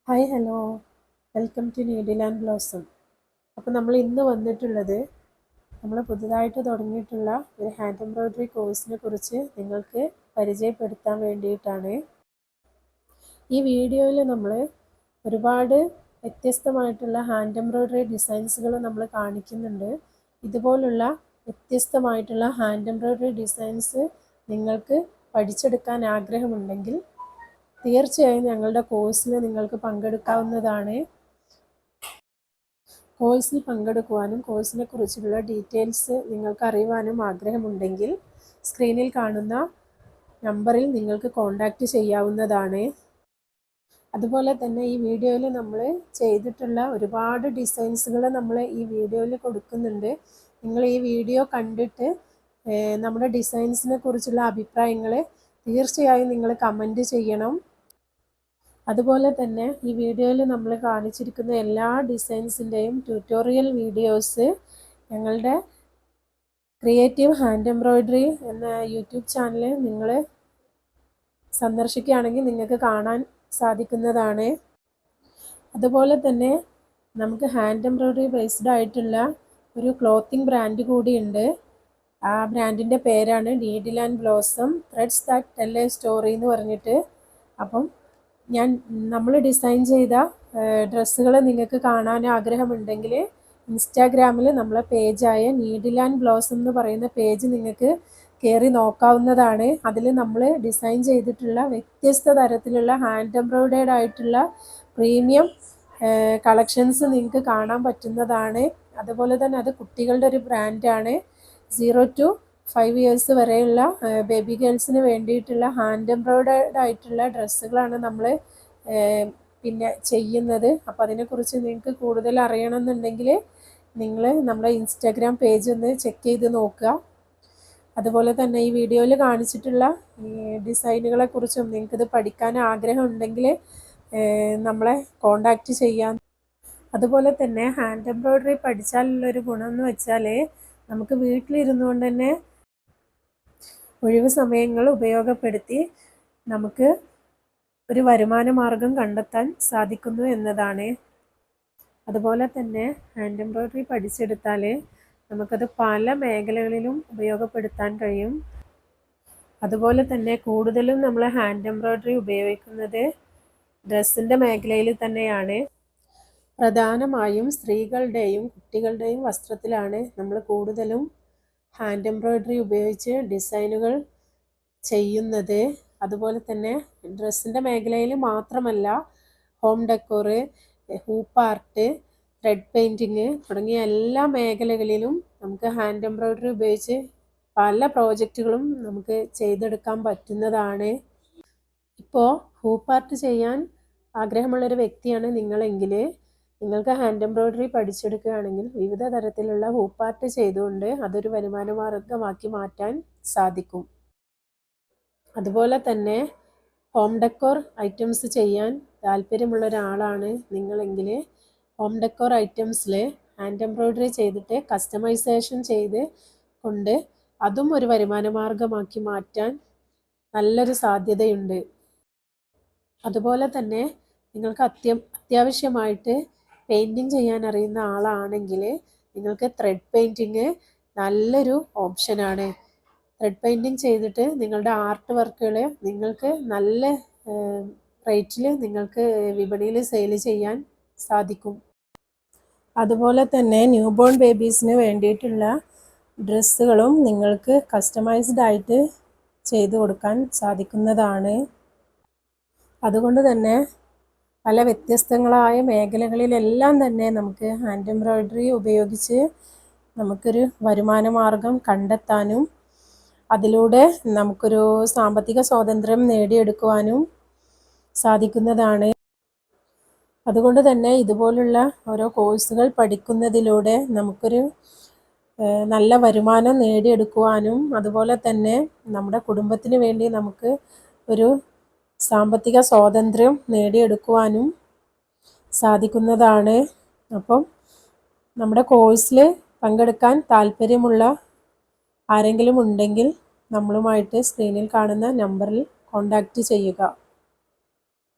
Hi hello welcome to needle and blossom. അപ്പോൾ നമ്മൾ ഇന്ന് വന്നിട്ടുള്ളത് നമ്മൾ പുതുതായിട്ട് തുടങ്ങിയിട്ടുള്ള ഒരു ഹാൻഡ് എംബ്രോയ്ഡറി കോഴ്സിനെ കുറിച്ച് നിങ്ങൾക്ക് പരിചയപ്പെടുത്താൻ വേണ്ടിയിട്ടാണ്. ഈ വീഡിയോയിൽ നമ്മൾ ഒരുപാട് വ്യത്യസ്തമായിട്ടുള്ള ഹാൻഡ് എംബ്രോയ്ഡറി ഡിസൈൻസുകൾ നമ്മൾ കാണിക്കുന്നുണ്ട്. ഇതുപോലുള്ള വ്യത്യസ്തമായിട്ടുള്ള ഹാൻഡ് എംബ്രോയ്ഡറി ഡിസൈൻസ് നിങ്ങൾക്ക് പഠിച്ചെടുക്കാൻ ആഗ്രഹമുണ്ടെങ്കിൽ തീർച്ചയായും ഞങ്ങളുടെ കോഴ്സിൽ നിങ്ങൾക്ക് പങ്കെടുക്കാവുന്നതാണ്. കോഴ്സിൽ പങ്കെടുക്കുവാനും കോഴ്സിനെ കുറിച്ചുള്ള ഡീറ്റെയിൽസ് നിങ്ങൾക്ക് അറിയുവാനും ആഗ്രഹമുണ്ടെങ്കിൽ സ്ക്രീനിൽ കാണുന്ന നമ്പറിൽ നിങ്ങൾക്ക് കോൺടാക്റ്റ് ചെയ്യാവുന്നതാണ്. അതുപോലെ തന്നെ ഈ വീഡിയോയിൽ നമ്മൾ ചെയ്തിട്ടുള്ള ഒരുപാട് ഡിസൈൻസുകൾ നമ്മൾ ഈ വീഡിയോയിൽ കൊടുക്കുന്നുണ്ട്. നിങ്ങൾ ഈ വീഡിയോ കണ്ടിട്ട് നമ്മുടെ ഡിസൈൻസിനെ കുറിച്ചുള്ള അഭിപ്രായങ്ങൾ തീർച്ചയായും നിങ്ങൾ കമൻറ്റ് ചെയ്യണം. അതുപോലെ തന്നെ ഈ വീഡിയോയിൽ നമ്മൾ കാണിച്ചിരിക്കുന്ന എല്ലാ ഡിസൈൻസിൻ്റെയും ട്യൂട്ടോറിയൽ വീഡിയോസ് ഞങ്ങളുടെ ക്രിയേറ്റീവ് ഹാൻഡ് എംബ്രോയ്ഡറി എന്ന യൂട്യൂബ് ചാനൽ നിങ്ങൾ സന്ദർശിക്കുകയാണെങ്കിൽ നിങ്ങൾക്ക് കാണാൻ സാധിക്കുന്നതാണ്. അതുപോലെ തന്നെ നമുക്ക് ഹാൻഡ് എംബ്രോയ്ഡറി ബേസ്ഡ് ആയിട്ടുള്ള ഒരു ക്ലോത്തിങ് ബ്രാൻഡ് കൂടിയുണ്ട്. ആ ബ്രാൻഡിൻ്റെ പേരാണ് needle and blossom threads that tell a story എന്ന് പറഞ്ഞിട്ട്. അപ്പം നമ്മൾ ഡിസൈൻ ചെയ്ത ഡ്രസ്സുകൾ നിങ്ങൾക്ക് കാണാൻ ആഗ്രഹമുണ്ടെങ്കിൽ ഇൻസ്റ്റാഗ്രാമിൽ നമ്മളെ പേജായ നീഡിൽ ആൻഡ് ബ്ലോസം എന്ന് പറയുന്ന പേജ് നിങ്ങൾക്ക് കയറി നോക്കാവുന്നതാണ്. അതിൽ നമ്മൾ ഡിസൈൻ ചെയ്തിട്ടുള്ള വ്യത്യസ്ത തരത്തിലുള്ള ഹാൻഡ് എംബ്രോയ്ഡേർഡ് ആയിട്ടുള്ള പ്രീമിയം കളക്ഷൻസ് നിങ്ങൾക്ക് കാണാൻ പറ്റുന്നതാണ്. അതുപോലെ തന്നെ അത് കുട്ടികളുടെ ഒരു ബ്രാൻഡാണ്. 0 to 5 years വരെയുള്ള ബേബി ഗേൾസിന് വേണ്ടിയിട്ടുള്ള ഹാൻഡ് എംബ്രോയ്ഡേർഡ് ആയിട്ടുള്ള ഡ്രസ്സുകളാണ് നമ്മൾ പിന്നെ ചെയ്യുന്നത്. അപ്പോൾ അതിനെക്കുറിച്ച് നിങ്ങൾക്ക് കൂടുതൽ അറിയണമെന്നുണ്ടെങ്കിൽ നിങ്ങൾ നമ്മുടെ ഇൻസ്റ്റാഗ്രാം പേജ് ഒന്ന് ചെക്ക് ചെയ്ത് നോക്കുക. അതുപോലെ തന്നെ ഈ വീഡിയോയിൽ കാണിച്ചിട്ടുള്ള ഡിസൈനുകളെക്കുറിച്ചും നിങ്ങൾക്കിത് പഠിക്കാൻ ആഗ്രഹമുണ്ടെങ്കിൽ നമ്മളെ കോണ്ടാക്റ്റ് ചെയ്യാം. അതുപോലെ തന്നെ ഹാൻഡ് എംബ്രോയ്ഡറി പഠിച്ചാലുള്ളൊരു ഗുണം എന്ന് വെച്ചാൽ നമുക്ക് വീട്ടിലിരുന്നു കൊണ്ട് തന്നെ ഒഴിവ് സമയങ്ങൾ ഉപയോഗപ്പെടുത്തി നമുക്ക് ഒരു വരുമാന മാർഗം കണ്ടെത്താൻ സാധിക്കുന്നു എന്നതാണ്. അതുപോലെ തന്നെ ഹാൻഡ് എംബ്രോയ്ഡറി പഠിച്ചെടുത്താൽ നമുക്കത് പല മേഖലകളിലും ഉപയോഗപ്പെടുത്താൻ കഴിയും. അതുപോലെ തന്നെ കൂടുതലും നമ്മൾ ഹാൻഡ് എംബ്രോയ്ഡറി ഉപയോഗിക്കുന്നത് ഡ്രസ്സിൻ്റെ മേഖലയിൽ തന്നെയാണ്. പ്രധാനമായും സ്ത്രീകളുടെയും കുട്ടികളുടെയും വസ്ത്രത്തിലാണ് നമ്മൾ കൂടുതലും ഹാൻഡ് എംബ്രോയ്ഡറി ഉപയോഗിച്ച് ഡിസൈനുകൾ ചെയ്യുന്നത്. അതുപോലെ തന്നെ ഡ്രസ്സിൻ്റെ മേഖലയിൽ മാത്രമല്ല, home decor, hoop art, thread painting തുടങ്ങിയ എല്ലാ മേഖലകളിലും നമുക്ക് ഹാൻഡ് എംബ്രോയ്ഡറി ഉപയോഗിച്ച് പല പ്രോജക്റ്റുകളും നമുക്ക് ചെയ്തെടുക്കാൻ പറ്റുന്നതാണ്. ഇപ്പോൾ ഹൂപ്പ് ആർട്ട് ചെയ്യാൻ ആഗ്രഹമുള്ളൊരു വ്യക്തിയാണ് നിങ്ങളെങ്കിൽ നിങ്ങൾക്ക് ഹാൻഡ് എംബ്രോയ്ഡറി പഠിച്ചെടുക്കുകയാണെങ്കിൽ വിവിധ തരത്തിലുള്ള ഹൂപ്പ് ആർട്ട് ചെയ്തുകൊണ്ട് അതൊരു വരുമാന മാർഗമാക്കി മാറ്റാൻ സാധിക്കും. അതുപോലെ തന്നെ ഹോം ഡെക്കോർ ഐറ്റംസ് ചെയ്യാൻ താല്പര്യമുള്ള ഒരാളാണ് നിങ്ങളെങ്കിൽ ഹോം ഡെക്കോർ ഐറ്റംസിൽ ഹാൻഡ് എംബ്രോയ്ഡറി ചെയ്തിട്ട് കസ്റ്റമൈസേഷൻ ചെയ്ത് കൊണ്ട് അതും ഒരു വരുമാന മാർഗമാക്കി മാറ്റാൻ നല്ലൊരു സാധ്യതയുണ്ട്. അതുപോലെ തന്നെ നിങ്ങൾക്ക് അത്യാവശ്യമായിട്ട് പെയിൻറ്റിങ് ചെയ്യാൻ അറിയുന്ന ആളാണെങ്കിൽ നിങ്ങൾക്ക് ത്രെഡ് പെയിൻറ്റിങ് നല്ലൊരു ഓപ്ഷനാണ്. ത്രെഡ് പെയിൻറ്റിങ് ചെയ്തിട്ട് നിങ്ങളുടെ ആർട്ട് വർക്കുകൾ നിങ്ങൾക്ക് നല്ല റേറ്റിൽ നിങ്ങൾക്ക് വിപണിയിൽ സെയിൽ ചെയ്യാൻ സാധിക്കും. അതുപോലെ തന്നെ ന്യൂ ബോൺ ബേബീസിന് വേണ്ടിയിട്ടുള്ള ഡ്രസ്സുകളും നിങ്ങൾക്ക് കസ്റ്റമൈസ്ഡ് ആയിട്ട് ചെയ്തു കൊടുക്കാൻ സാധിക്കുന്നതാണ്. അതുകൊണ്ട് തന്നെ പല വ്യത്യസ്തങ്ങളായ മേഖലകളിലെല്ലാം തന്നെ നമുക്ക് ഹാൻഡ് എംബ്രോയ്ഡറി ഉപയോഗിച്ച് നമുക്കൊരു വരുമാന മാർഗം കണ്ടെത്താനും അതിലൂടെ നമുക്കൊരു സാമ്പത്തിക സ്വാതന്ത്ര്യം നേടിയെടുക്കുവാനും സാധിക്കുന്നതാണ്. അതുകൊണ്ട് തന്നെ ഇതുപോലുള്ള ഓരോ കോഴ്സുകൾ പഠിക്കുന്നതിലൂടെ നമുക്കൊരു നല്ല വരുമാനം നേടിയെടുക്കുവാനും അതുപോലെ തന്നെ നമ്മുടെ കുടുംബത്തിന് വേണ്ടി നമുക്ക് ഒരു സാമ്പത്തിക സ്വാതന്ത്ര്യം നേടിയെടുക്കുവാനും സാധിക്കുന്നതാണ്. അപ്പം നമ്മുടെ കോഴ്സിൽ പങ്കെടുക്കാൻ താല്പര്യമുള്ള ആരെങ്കിലും ഉണ്ടെങ്കിൽ നമ്മളുമായിട്ട് സ്ക്രീനിൽ കാണുന്ന നമ്പറിൽ കോൺടാക്റ്റ് ചെയ്യുക.